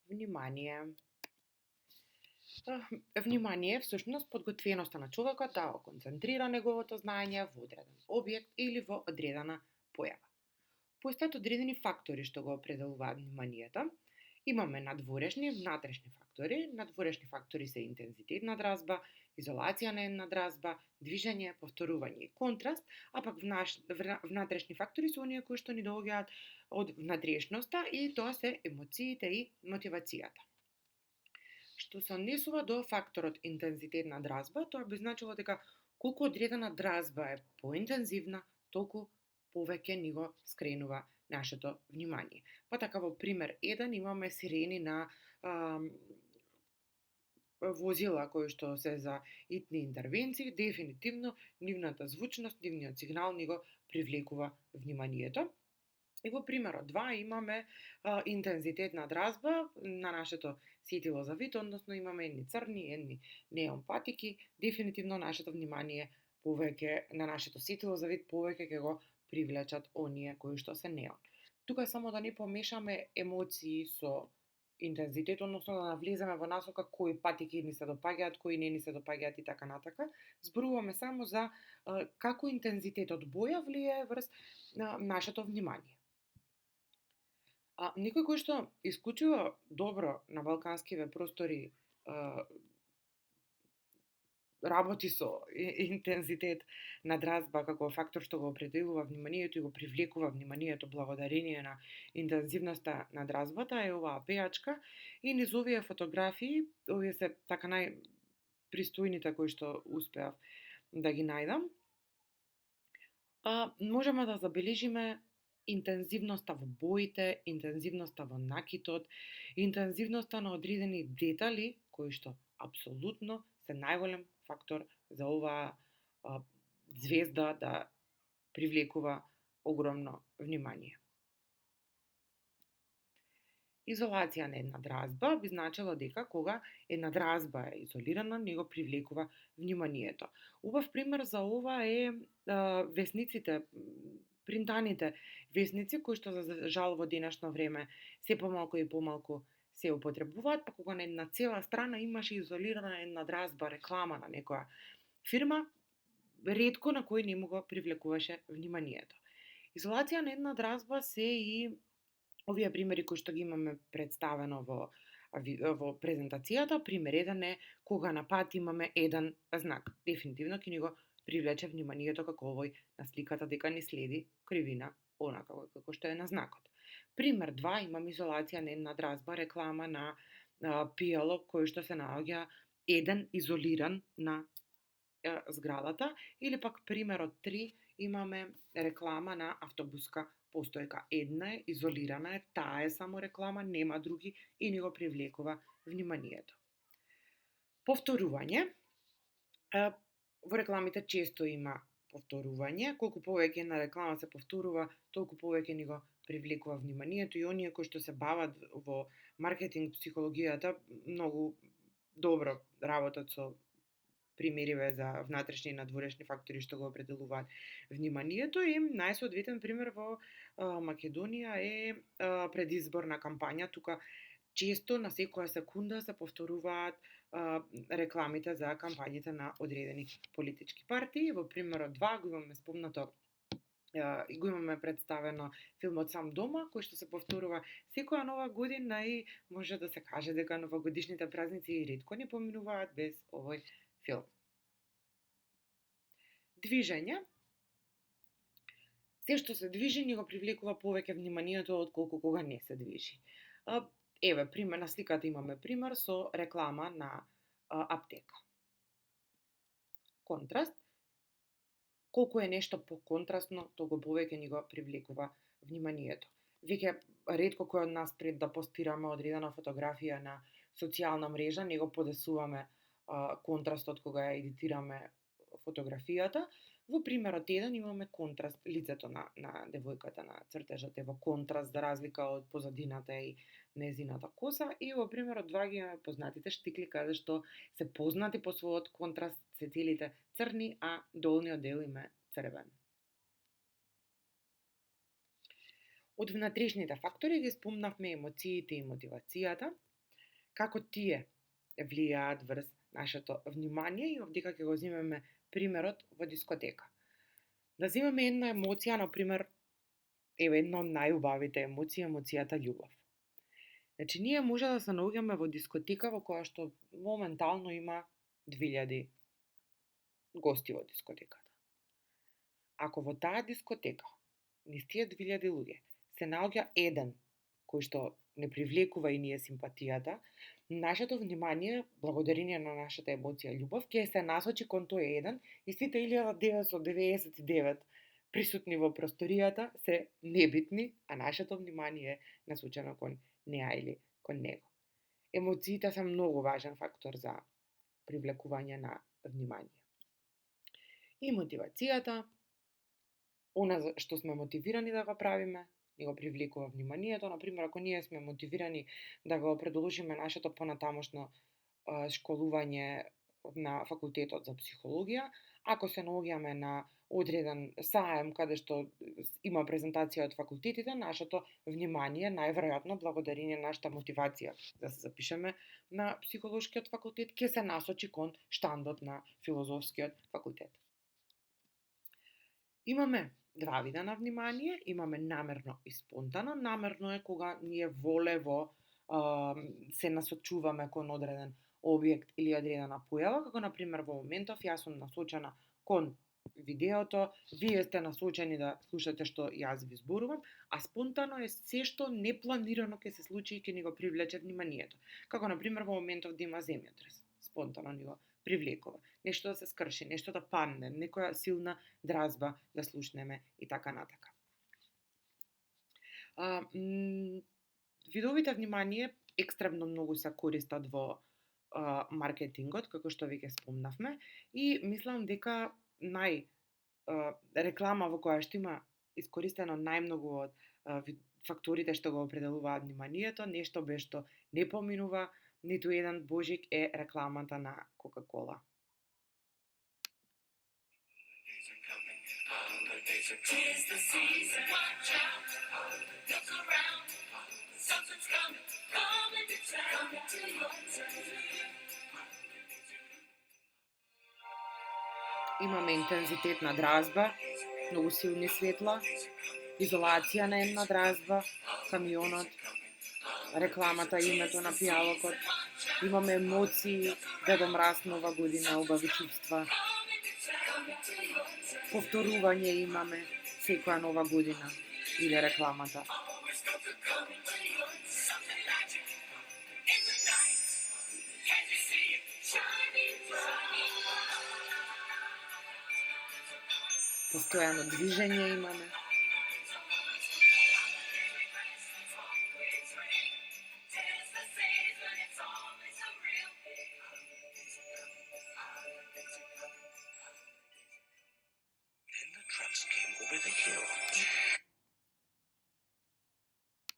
Внимание. Внимание е всушност подготвеноста на човекот да го концентрира неговото знаење во одреден објект или во одредена појава. Постојат одредени фактори што го определуваат вниманието. Имаме надворешни и внатрешни фактори. Надворешни фактори се интензитет на дразба, изолација на една дразба, движење, повторување и контраст, а пак внатрешни фактори се оние кои што ни доаѓаат од внатрешноста и тоа се емоциите и мотивацијата. Што се однесува до факторот интензитет на дразба, тоа би значило дека колку одредена дразба е поинтензивна, толку повеќе ни го скренува нашето внимание. Па така во пример 1 имаме сирени на возила кои што се за итни интервенции, дефинитивно нивната звучност, нивниот сигнал ни го привлекува вниманието. И во примерот 2 имаме интензитет на дразба на нашето сетило за вид, односно имаме едни црни, едни неон патики, дефинитивно нашето внимание повеќе на нашето сетило за вид повеќе ќе го привлечат оние кои што се неон. Тука само да не помешаме емоции со интензитет, односно да навлеземе во насока кои патики ни се допаѓаат, кои не ни се допаѓаат и така натака. Зборуваме само за како интензитетот боја влијае врз нашето внимание. Некој кој што исклучува добро на балканскиве простори работи со интензитет на дразба како фактор што го определува вниманието и го привлекува вниманието благодарение на интензивноста на дразбата е оваа пејачка и низ овие фотографии, овие се така најпристојните кои што успеав да ги најдам, можеме да забележиме интензивноста во боите, интензивноста во накитот, интензивноста на одредени детали кои што апсолутно се најголем фактор за оваа звезда да привлекува огромно внимание. Изолација на една дразба би значило дека кога една дразба е изолирана, не го привлекува вниманието. Убав пример за ова е весниците, принтаните весници кои што за жал во денешно време се помалку и помалку се употребуваат, па кога на една цела страна имаше изолирана една дразба, реклама на некоја фирма, ретко на кој не му го привлекуваше вниманието. Изолација на една дразба се и овие примери кои што ги имаме представено во презентацијата. Пример 1 е кога на пат имаме еден знак. Дефинитивно ќе ни го привлече вниманието како овој на сликата дека ни следи кривина онака како што е на знакот. Пример 2 имам изолација на една дразба, реклама на пијало кој што се наоѓа еден изолиран на зградата, или пак примерот 3 имаме реклама на автобуска постојка. Една е изолирана, таа е само реклама, нема други и ни го привлекува вниманието. Повторување. Во рекламите често има повторување. Колку повеќе една реклама се повторува, толку повеќе ни го привлекува вниманието и оние кои што се бават во маркетинг психологијата многу добро работат со примериве за внатрешни и надворешни фактори што го определуваат вниманието и најсоодветен пример во Македонија е предизборна кампања. Тука често на секоја секунда се повторуваат рекламите за кампањите на одредени политички партии. Во примерот 2 го имаме спомнато и го имаме представено филмот Сам дома, кој што се повторува секоја нова година и може да се каже дека новогодишните празници ретко не поминуваат без овој филм. Движење. Се што се движи ни го привлекува повеќе вниманието отколку кога не се движи. Еве, пример на сликата имаме пример со реклама на аптека. Контраст. Колку е нешто поконтрастно, толку повеќе ни го привлекува вниманието. Веќе ретко кој од нас пред да постираме одредена фотографија на социјална мрежа, не го подесуваме контрастот кога ја едитираме фотографијата. Во примерот 1 имаме контраст, лицето на девојката на цртежот е во контраст за разлика од позадината и незината коса, и во примерот 2 ги имаме познатите штикли каде што се познати по својот контраст, се целите црни, а долниот дел им е црвен. Од внатрешните фактори ги спомнавме емоциите и мотивацијата. како тие влијаат врз нашето внимание и овдека ќе го земеме примерот во дискотека. Да земеме една емоција, например, еве една од најубавите емоции, емоцијата љубов. Значи, ние може да се наоѓаме во дискотека во која што моментално има 2000 гости во дискотеката. Ако во таа дискотека, низ тие 2000 луѓе, се наоѓа еден кој што не привлекува и ние симпатијата, нашето внимание, благодарение на нашата емоција љубов, ќе се насочи кон тој еден и сите 1999 присутни во просторијата се небитни, а нашето внимание е насочено кон неа или кон него. Емоциите се многу важен фактор за привлекување на внимание. И мотивацијата, она што сме мотивирани да го правиме, ни го привлекува вниманието. Например, ако ние сме мотивирани да го продолжиме нашето понатамошно школување на факултетот за психологија, ако се наоѓаме на одреден саем каде што има презентација од факултетите, нашето внимание најверојатно благодарение на нашата мотивација да се запишеме на психолошкиот факултет ќе се насочи кон штандот на филозофскиот факултет. Имаме два вида на внимание, имаме намерно и спонтано. Намерно е кога ние волево се насочуваме кон одреден објект или одредена појава, како например во моментов јас сум насочена кон видеото, вие сте насочени да слушате што јас ви зборувам, а спонтано е се што непланирано ќе се случи и ќе ни го привлече вниманието. Како например во моментов да има земјотрес, спонтано ни го привлекува. Нешто да се скрши, нешто да падне, некоја силна дразба да слушнеме и така натака. Видовите внимание екстремно многу се користат во маркетингот, како што веќе спомнавме, и мислам дека реклама во која што има искористено најмногу од факторите што го определуваат вниманието, нешто без што не поминува ниту еден божик е рекламата на Кока-кола. Имаме интензитет на дразба, многу силни светла, изолација на една дразба, камионот, рекламата, името на пијалокот. Имаме емоции, Дедо Мраз, Нова година, убави чувства. Повторување имаме секоја Нова година или рекламата. Постојано движење имаме.